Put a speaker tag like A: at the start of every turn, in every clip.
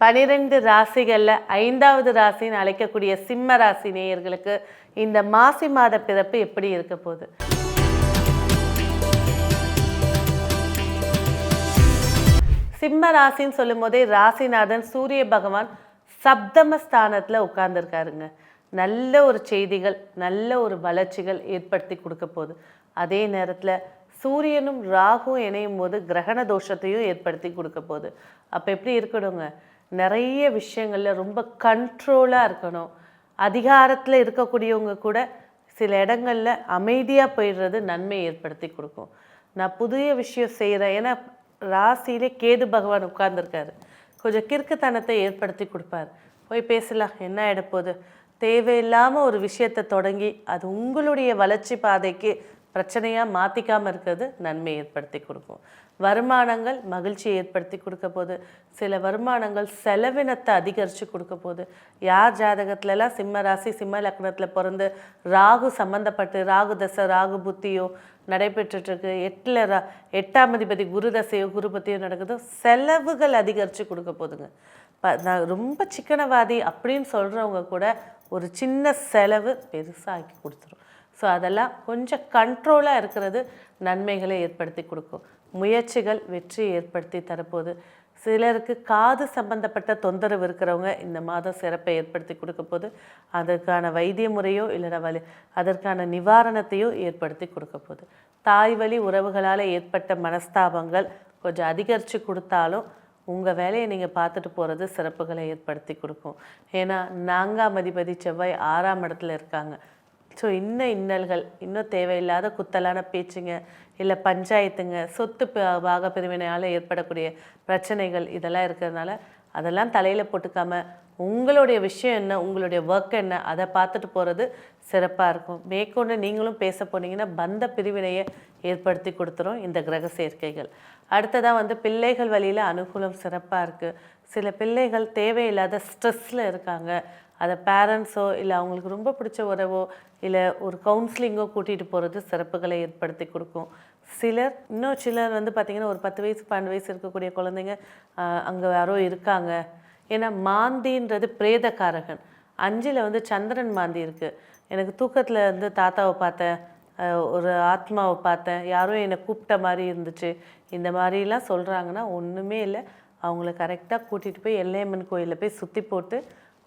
A: 12 ராசிகளில் 5வது ராசின்னு அழைக்கக்கூடிய சிம்ம ராசி நேயர்களுக்கு இந்த மாசி மாத பிறப்பு எப்படி இருக்க போகுது? சிம்ம ராசின்னு சொல்லும் போதே ராசிநாதன் சூரிய பகவான் சப்தமஸ்தானத்தில் உட்கார்ந்துருக்காருங்க. நல்ல ஒரு செய்திகள், நல்ல ஒரு வளர்ச்சிகள் ஏற்படுத்தி கொடுக்க போகுது. அதே நேரத்தில் சூரியனும் ராகும் இணையும் போது கிரகண தோஷத்தையும் ஏற்படுத்தி கொடுக்க போகுது. அப்போ எப்படி இருக்கணுங்க? நிறைய விஷயங்களில் ரொம்ப கண்ட்ரோலாக இருக்கணும். அதிகாரத்தில் இருக்கக்கூடியவங்க கூட சில இடங்களில் அமைதியாக போயிடுறது நன்மை ஏற்படுத்தி கொடுக்கும். நான் புதிய விஷயம் செய்கிறேன், ஏன்னா ராசியிலே கேது பகவான் உட்கார்ந்துருக்காரு. கொஞ்சம் கிறுக்குத்தனத்தை ஏற்படுத்தி கொடுப்பார். போய் பேசலாம், என்ன ஆகிடப்போகுது? தேவையில்லாமல் ஒரு விஷயத்தை தொடங்கி அது உங்களுடைய வளர்ச்சி பாதைக்கு பிரச்சனையாக மாற்றிக்காமல் இருக்கிறது நன்மை ஏற்படுத்தி கொடுக்கும். வருமானங்கள் மகிழ்ச்சியை ஏற்படுத்தி கொடுக்க போது, சில வருமானங்கள் செலவினத்தை அதிகரித்து கொடுக்க போது. யார் ஜாதகத்துலலாம் சிம்ம ராசி சிம்ம லக்னத்தில் பிறந்து ராகு சம்மந்தப்பட்டு ராகு தசை ராகு புத்தியோ நடைபெற்றுருக்கு, 8ஆம் அதிபதி குரு தசையோ குரு புத்தியோ நடக்குதோ, செலவுகள் அதிகரித்து கொடுக்க போதுங்க. நான் ரொம்ப சிக்கனவாதி அப்படின்னு சொல்கிறவங்க கூட ஒரு சின்ன செலவு பெருசாக்கி கொடுத்துரும். ஸோ அதெல்லாம் கொஞ்சம் கண்ட்ரோலாக இருக்கிறது நன்மைகளை ஏற்படுத்தி கொடுக்கும். முயற்சிகள் வெற்றி ஏற்படுத்தி தரப்போகுது. சிலருக்கு காது சம்பந்தப்பட்ட தொந்தரவு இருக்கிறவங்க இந்த மாதம் சிறப்பை ஏற்படுத்தி கொடுக்க போது, அதற்கான வைத்திய முறையோ இல்லைனா அதற்கான நிவாரணத்தையோ ஏற்படுத்தி கொடுக்க போகுது. தாய் வழி உறவுகளால் ஏற்பட்ட மனஸ்தாபங்கள் கொஞ்சம் அதிகரித்து கொடுத்தாலும் உங்கள் வேலையை நீங்கள் பார்த்துட்டு போகிறது சிறப்புகளை ஏற்படுத்தி கொடுக்கும். ஏன்னா 4ஆம் அதிபதி செவ்வாய் 6ஆம் இடத்துல இருக்காங்க. ஸோ இன்னல்கள், இன்னும் தேவையில்லாத குத்தலான பேச்சுங்க, இல்லை பஞ்சாயத்துங்க, சொத்து பாக பிரிவினையால் ஏற்படக்கூடிய பிரச்சனைகள் இதெல்லாம் இருக்கிறதுனால அதெல்லாம் தலையில் போட்டுக்காம உங்களுடைய விஷயம் என்ன, உங்களுடைய ஒர்க் என்ன, அதை பார்த்துட்டு போகிறது சிறப்பாக இருக்கும். மேற்கொண்டு நீங்களும் பேச போனீங்கன்னா பந்த பிரிவினையை ஏற்படுத்தி கொடுத்துரும் இந்த கிரக சேர்க்கைகள். அடுத்ததாக பிள்ளைகள் வழியில் அனுகூலம் சிறப்பாக இருக்குது. சில பிள்ளைகள் தேவையில்லாத ஸ்ட்ரெஸ்ஸில் இருக்காங்க. அதை பேரண்ட்ஸோ இல்லை அவங்களுக்கு ரொம்ப பிடிச்ச உறவோ இல்லை ஒரு கவுன்சிலிங்கோ கூட்டிகிட்டு போகிறது சிறப்புகளை ஏற்படுத்தி கொடுக்கும். சிலர் பார்த்திங்கன்னா ஒரு 10 வயசு 12 வயசு இருக்கக்கூடிய குழந்தைங்க அங்கே யாரோ இருக்காங்க. ஏன்னா மாந்தின்றது பிரேதக்காரகன். 5ல் சந்திரன் மாந்தி இருக்குது. எனக்கு தூக்கத்தில் தாத்தாவை பார்த்தேன், ஒரு ஆத்மாவை பார்த்தேன், யாரோ என்னை கூப்பிட்ட மாதிரி இருந்துச்சு, இந்த மாதிரிலாம் சொல்கிறாங்கன்னா ஒன்றுமே இல்லை. அவங்கள கரெக்டாக கூட்டிகிட்டு போய் எல்லையம்மன் கோயிலில் போய் சுற்றி போட்டு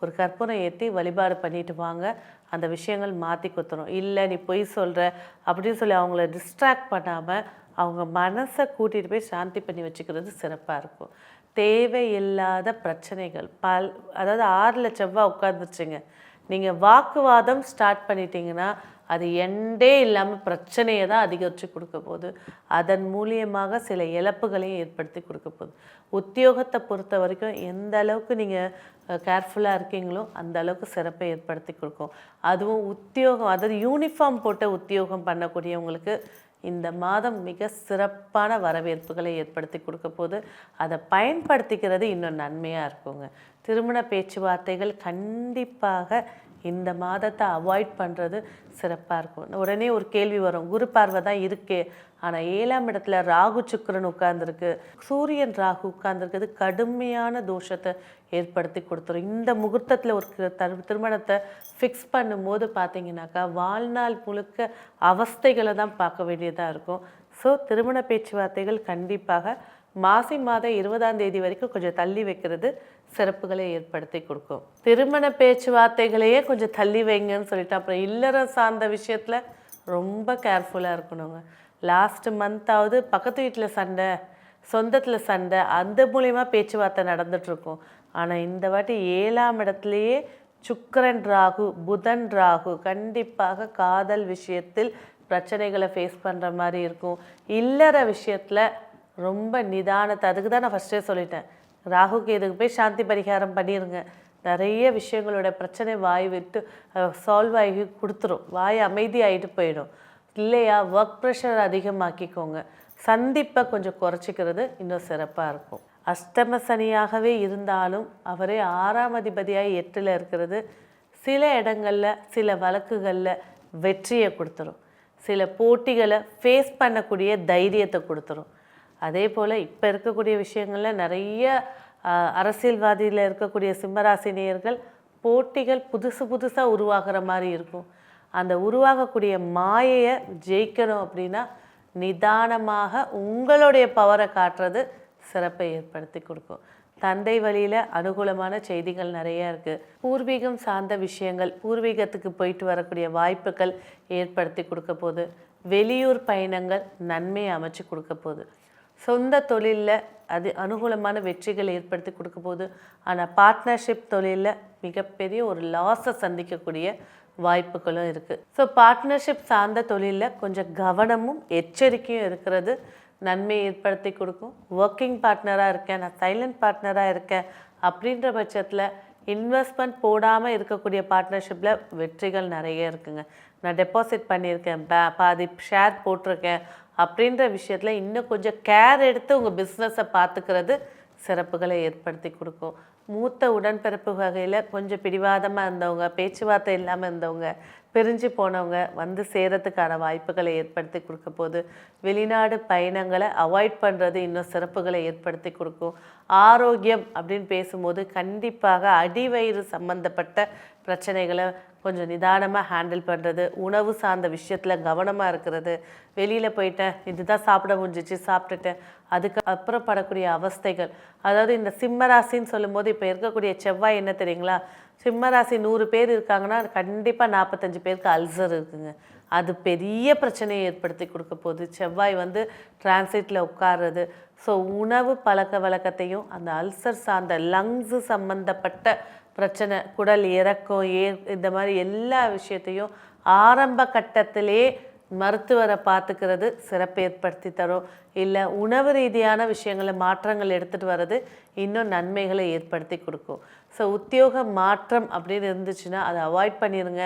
A: ஒரு கற்பூரம் ஏற்றி வழிபாடு பண்ணிட்டு வாங்க. அந்த விஷயங்கள் மாற்றி கொடுத்துரும். இல்லை நீ பொய் சொல்கிற அப்படின்னு சொல்லி அவங்கள டிஸ்ட்ராக்ட் பண்ணாமல் அவங்க மனசை கூட்டிகிட்டு போய் சாந்தி பண்ணி வச்சுக்கிறது சிறப்பாக இருக்கும். தேவையில்லாத பிரச்சனைகள் அதாவது 6ல் செவ்வாய் உட்காந்துருச்சுங்க. நீங்கள் வாக்குவாதம் ஸ்டார்ட் பண்ணிட்டீங்கன்னா அது எண்டே இல்லாமல் பிரச்சனையை தான் அதிகரித்து கொடுக்க போகுது. அதன் மூலியமாக சில இழப்புகளையும் ஏற்படுத்தி கொடுக்க போகுது. உத்தியோகத்தை பொறுத்த வரைக்கும் எந்த அளவுக்கு நீங்கள் கேர்ஃபுல்லாக இருக்கீங்களோ அந்த அளவுக்கு சிறப்பை ஏற்படுத்தி கொடுக்கும். அதுவும் உத்தியோகம், அதாவது யூனிஃபார்ம் போட்ட உத்தியோகம் பண்ணக்கூடியவங்களுக்கு இந்த மாதம் மிக சிறப்பான வரவேற்புகளை ஏற்படுத்தி கொடுக்க போது, அதை பயன்படுத்திக்கிறது இன்னும் நன்மையாக இருக்குங்க. திருமண பேச்சுவார்த்தைகள் கண்டிப்பாக இந்த மாதத்தை அவாய்ட் பண்ணுறது சிறப்பாக இருக்கும். உடனே ஒரு கேள்வி வரும், குரு பார்வை தான் இருக்கே, ஆனால் 7ஆம் இடத்துல ராகு சுக்கிரன் உட்கார்ந்துருக்கு, சூரியன் ராகு உட்கார்ந்துருக்குது, கடுமையான தோஷத்தை ஏற்படுத்தி கொடுத்துரும். இந்த முகூர்த்தத்தில் ஒரு திருமணத்தை ஃபிக்ஸ் பண்ணும்போது பார்த்தீங்கன்னாக்கா வாழ்நாள் முழுக்க அவஸ்தைகளை தான் பார்க்க வேண்டியதாக இருக்கும். ஸோ திருமண பேச்சுவார்த்தைகள் கண்டிப்பாக மாசி மாதம் 20ஆம் தேதி வரைக்கும் கொஞ்சம் தள்ளி வைக்கிறது சிறப்புகளை ஏற்படுத்தி கொடுக்கும். திருமண பேச்சுவார்த்தைகளையே கொஞ்சம் தள்ளி வைங்கன்னு சொல்லிட்டு அப்புறம் இல்லறம் சார்ந்த விஷயத்தில் ரொம்ப கேர்ஃபுல்லாக இருக்கணுங்க. லாஸ்ட் மந்தாவது பக்கத்து வீட்டில் சண்டை, சொந்தத்தில் சண்டை, அந்த மூலயமா பேச்சுவார்த்தை நடந்துகிட்ருக்கும். ஆனால் இந்த வாட்டி 7ஆம் இடத்துலையே சுக்கிரன் ராகு புதன் ராகு கண்டிப்பாக காதல் விஷயத்தில் பிரச்சனைகளை ஃபேஸ் பண்ணுற மாதிரி இருக்கும். இல்லற விஷயத்தில் ரொம்ப நிதானத்தை, அதுக்கு தான் நான் ஃபஸ்ட்டே சொல்லிட்டேன், ராகுக்கு இதுக்கு போய் சாந்தி பரிகாரம் பண்ணிடுங்க. நிறைய விஷயங்களோட பிரச்சனை வாய் விட்டு சால்வ் ஆகி கொடுத்துரும். வாய் அமைதி ஆகிட்டு போயிடும். இல்லையா ஒர்க் ப்ரெஷர் அதிகமாக்கிக்கோங்க. சந்திப்பை கொஞ்சம் குறைச்சிக்கிறது இன்னும் சிறப்பாக இருக்கும். அஷ்டம சனியாகவே இருந்தாலும் அவரே 6ஆம் அதிபதியாக 8ல் இருக்கிறது சில இடங்களில் சில வழக்குகளில் வெற்றியை கொடுத்துரும். சில போட்டிகளை ஃபேஸ் பண்ணக்கூடிய தைரியத்தை கொடுத்துரும். அதே போல் இப்போ இருக்கக்கூடிய விஷயங்களில் நிறைய அரசியல்வாதியில் இருக்கக்கூடிய சிம்மராசினியர்கள் போட்டிகள் புதுசாக உருவாகிற மாதிரி இருக்கும். அந்த உருவாகக்கூடிய மாயையை ஜெயிக்கணும் அப்படின்னா நிதானமாக உங்களுடைய பவரை காட்டுறது சிறப்பை ஏற்படுத்தி கொடுக்கும். தந்தை வழியில் அனுகூலமான செய்திகள் நிறையா இருக்குது. பூர்வீகம் சார்ந்த விஷயங்கள், பூர்வீகத்துக்கு போயிட்டு வரக்கூடிய வாய்ப்புகள் ஏற்படுத்தி கொடுக்க போகுது. வெளியூர் பயணங்கள் நன்மையை அமைச்சு கொடுக்க போகுது. சொந்த தொழிலில் அது அனுகூலமான வெற்றிகள் ஏற்படுத்தி கொடுக்க போகுது. ஆனால் பார்ட்னர்ஷிப் தொழிலில் மிகப்பெரிய ஒரு லாஸை சந்திக்கக்கூடிய வாய்ப்புகளும் இருக்குது. ஸோ பார்ட்னர்ஷிப் சார்ந்த தொழிலில் கொஞ்சம் கவனமும் எச்சரிக்கையும் இருக்கிறது நன்மை ஏற்படுத்தி கொடுக்கும். ஒர்க்கிங் பார்ட்னராக இருக்கேன், நான் சைலண்ட் பார்ட்னராக இருக்கேன் அப்படின்ற பட்சத்தில் இன்வெஸ்ட்மெண்ட் போடாமல் இருக்கக்கூடிய பார்ட்னர்ஷிப்பில் வெற்றிகள் நிறைய இருக்குங்க. நான் டெபாசிட் பண்ணியிருக்கேன், பாதி ஷேர் போட்டிருக்கேன் அப்படின்ற விஷயத்தில் இன்னும் கொஞ்சம் கேர் எடுத்து உங்கள் பிஸ்னஸை பார்த்துக்கிறது சிறப்புகளை ஏற்படுத்தி கொடுக்கும். மூத்த உடன்பிறப்பு வகையில் கொஞ்சம் பிடிவாதமாக இருந்தவங்க, பேச்சுவார்த்தை இல்லாமல் இருந்தவங்க, பிரிஞ்சு போனவங்க வந்து சேரத்துக்கான வாய்ப்புகளை ஏற்படுத்தி கொடுக்க போது. வெளிநாடு பயணங்களை அவாய்ட் பண்ணுறது இன்னும் சிறப்புகளை ஏற்படுத்தி கொடுக்கும். ஆரோக்கியம் அப்படின்னு பேசும்போது கண்டிப்பாக அடிவயிறு சம்மந்தப்பட்ட பிரச்சனைகளை கொஞ்சம் நிதானமாக ஹேண்டில் பண்ணுறது, உணவு சார்ந்த விஷயத்தில் கவனமாக இருக்கிறது. வெளியில் போயிட்டேன், இதுதான் சாப்பிட முடிஞ்சிச்சு, சாப்பிட்டுட்டேன், அதுக்கு அப்புறம் படக்கூடிய அவஸ்தைகள். அதாவது இந்த சிம்மராசின்னு சொல்லும்போது இப்போ இருக்கக்கூடிய செவ்வாய் என்ன தெரியுங்களா, சிம்மராசி 100 பேர் இருக்காங்கன்னா கண்டிப்பாக 45 பேருக்கு அல்சர் இருக்குங்க. அது பெரிய பிரச்சனையை ஏற்படுத்தி கொடுக்க போகுது. செவ்வாய் வந்து டிரான்சிட்டில் உட்கார்றது. ஸோ உணவு பழக்க வழக்கத்தையும் அந்த அல்சர் சார்ந்த லங்ஸு சம்மந்தப்பட்ட பிரச்சனை, குடல் இறக்கம், இந்த மாதிரி எல்லா விஷயத்தையும் ஆரம்ப கட்டத்திலே மருத்துவரை பார்த்துக்கிறது சிறப்பு ஏற்படுத்தி தரும். இல்லை உணவு ரீதியான விஷயங்களை மாற்றங்கள் எடுத்துகிட்டு வர்றது இன்னும் நன்மைகளை ஏற்படுத்தி கொடுக்கும். ஸோ உத்தியோக மாற்றம் அப்படின்னு இருந்துச்சுன்னா அதை அவாய்ட் பண்ணிடுங்க.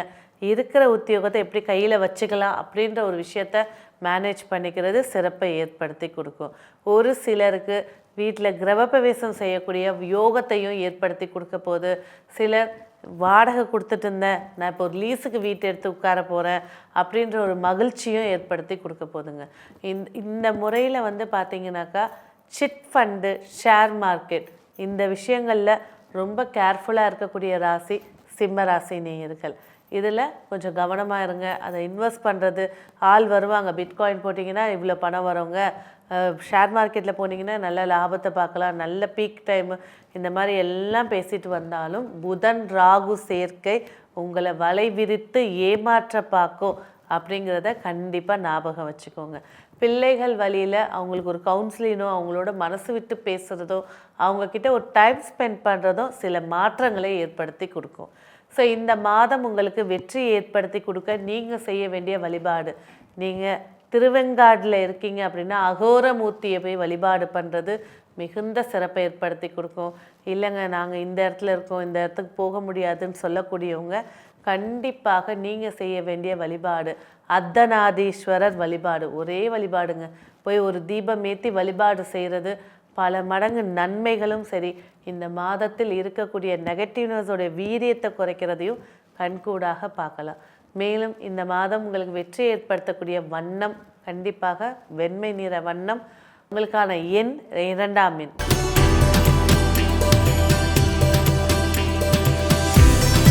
A: இருக்கிற உத்தியோகத்தை எப்படி கையில் வச்சுக்கலாம் அப்படின்ற ஒரு விஷயத்த மேனேஜ் பண்ணிக்கிறது சிறப்பை ஏற்படுத்தி கொடுக்கும். ஒரு சிலருக்கு வீட்டில் கிரகப்பிரவேசம் செய்யக்கூடிய யோகத்தையும் ஏற்படுத்தி கொடுக்க போது. சிலர் வாடகை கொடுத்துட்டு இருந்தேன், நான் இப்போ ஒரு லீஸுக்கு வீட்டு எடுத்து உட்கார போகிறேன் அப்படின்ற ஒரு மகிழ்ச்சியும் ஏற்படுத்தி கொடுக்க போதுங்க. இந்த முறையில் வந்து பார்த்திங்கனாக்கா சிட் ஃபண்டு, ஷேர் மார்க்கெட் இந்த விஷயங்களில் ரொம்ப கேர்ஃபுல்லாக இருக்கக்கூடிய ராசி சிம்ம ராசி நேயர்கள். இதில் கொஞ்சம் கவனமாக இருங்க. அதை இன்வெஸ்ட் பண்ணுறது ஆள் வருவாங்க, பிட்காயின் போட்டிங்கன்னா இவ்வளோ பணம் வருங்க, ஷேர் மார்க்கெட்டில் போனீங்கன்னா நல்ல லாபத்தை பார்க்கலாம், நல்ல பீக் டைமு, இந்த மாதிரி எல்லாம் பேசிட்டு வந்தாலும் புதன் ராகு சேர்க்கை உங்களை வலை விரித்து ஏமாற்ற பார்க்கும் அப்படிங்கிறத கண்டிப்பாக ஞாபகம் வச்சுக்கோங்க. பிள்ளைகள் வழியில் அவங்களுக்கு ஒரு கவுன்சிலினோ, அவங்களோட மனசு விட்டு பேசுகிறதோ, அவங்கக்கிட்ட ஒரு டைம் ஸ்பெண்ட் பண்ணுறதோ சில மாற்றங்களை ஏற்படுத்தி கொடுக்கும். ஸோ இந்த மாதம் உங்களுக்கு வெற்றி ஏற்படுத்தி கொடுக்க நீங்கள் செய்ய வேண்டிய வழிபாடு, நீங்கள் திருவெங்காடில் இருக்கீங்க அப்படின்னா அகோரமூர்த்தியை போய் வழிபாடு பண்ணுறது மிகுந்த சிறப்பை ஏற்படுத்தி கொடுக்கும். இல்லைங்க நாங்கள் இந்த இடத்துல இருக்கோம், இந்த இடத்துக்கு போக முடியாதுன்னு சொல்லக்கூடியவங்க கண்டிப்பாக நீங்கள் செய்ய வேண்டிய வழிபாடு அர்த்தநாதீஸ்வரர் வழிபாடு. ஒரே வழிபாடுங்க, போய் ஒரு தீபம் ஏற்றி வழிபாடு செய்கிறது பல மடங்கு நன்மைகளும் சரி, இந்த மாதத்தில் இருக்கக்கூடிய நெகட்டிவ்னஸோடைய வீரியத்தை குறைக்கிறதையும் கண்கூடாக பார்க்கலாம். மேலும் இந்த மாதம் உங்களுக்கு வெற்றி ஏற்படுத்தக்கூடிய வண்ணம் கண்டிப்பாக வெண்மை நிற வண்ணம். உங்களுக்கான எண் 2ஆம் எண்.